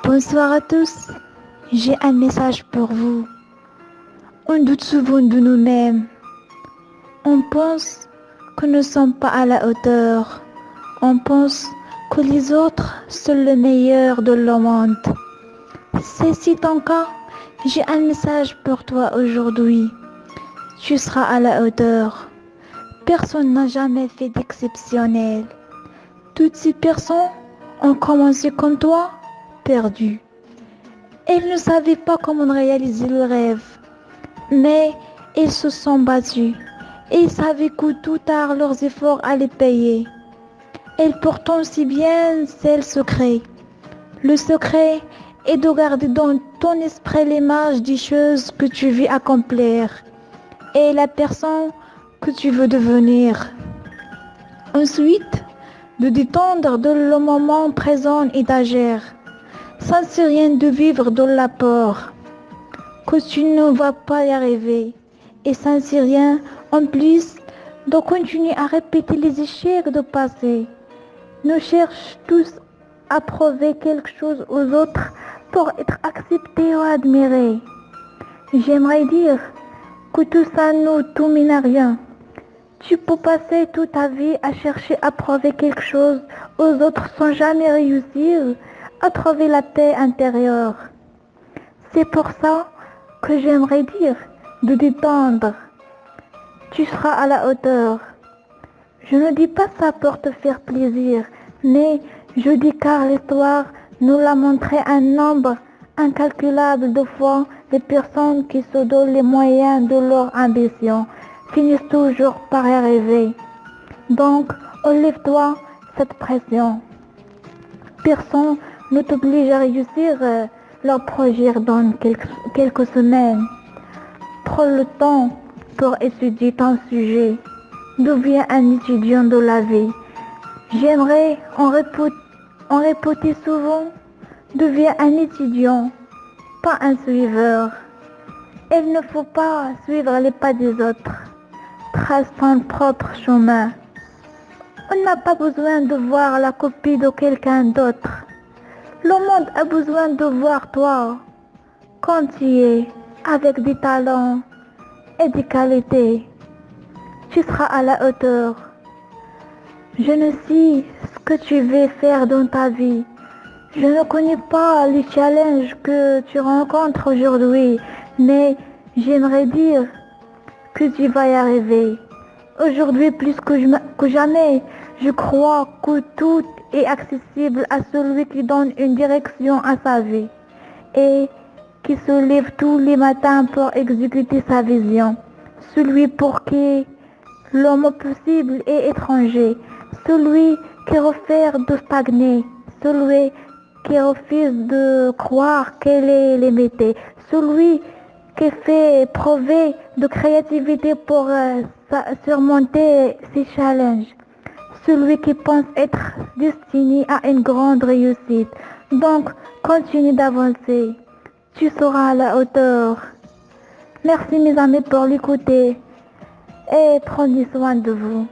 Bonsoir à tous, j'ai un message pour vous. On doute souvent de nous-mêmes. On pense que nous ne sommes pas à la hauteur. On pense que les autres sont le meilleur de le monde. C'est ton cas. J'ai un message pour toi aujourd'hui. Tu seras à la hauteur. Personne n'a jamais fait d'exceptionnel. Toutes ces personnes ont commencé comme toi, perdues. Elles ne savaient pas comment réaliser le rêve, mais elles se sont battues et ils savaient que tout tard leurs efforts allaient payer. Elles portent aussi bien c'est le secret. Le secret est de garder dans ton esprit l'image des choses que tu veux accomplir et la personne que tu veux devenir. Ensuite, de détendre dans le moment présent et d'agir. Ça ne sert à rien de vivre dans la peur, que tu ne vas pas y arriver. Et ça ne sert à rien en plus de continuer à répéter les échecs du passé. Nous cherchons tous à prouver quelque chose aux autres pour être acceptés ou admirés. J'aimerais dire que tout ça ne tout mène à rien. Tu peux passer toute ta vie à chercher à prouver quelque chose aux autres sans jamais réussir à trouver la paix intérieure. C'est pour ça que j'aimerais dire de détendre. Tu seras à la hauteur. Je ne dis pas ça pour te faire plaisir, mais je dis car l'histoire nous l'a montré un nombre incalculable de fois. Les personnes qui se donnent les moyens de leur ambition finissent toujours par y arriver. Donc, enlève-toi cette pression. Personne ne t'oblige à réussir leur projet dans quelques semaines. Prends le temps pour étudier ton sujet. Deviens un étudiant de la vie. J'aimerais en répéter souvent. Deviens un étudiant, pas un suiveur. Il ne faut pas suivre les pas des autres. Trace ton propre chemin. On n'a pas besoin de voir la copie de quelqu'un d'autre. Le monde a besoin de voir toi, quand tu es, avec des talents et des qualités. Tu seras à la hauteur. Je ne sais ce que tu veux faire dans ta vie. Je ne connais pas les challenges que tu rencontres aujourd'hui, mais j'aimerais dire que tu vas y arriver. Aujourd'hui, plus que jamais, je crois que tout est accessible à celui qui donne une direction à sa vie et qui se lève tous les matins pour exécuter sa vision. Celui pour qui l'homme possible est étranger, celui qui refuse de stagner, celui qui refuse de croire qu'elle est limitée, celui qui fait preuve de créativité pour surmonter ses challenges, celui qui pense être destiné à une grande réussite. Donc, continue d'avancer, tu seras à la hauteur. Merci mes amis pour l'écouter et prenez soin de vous.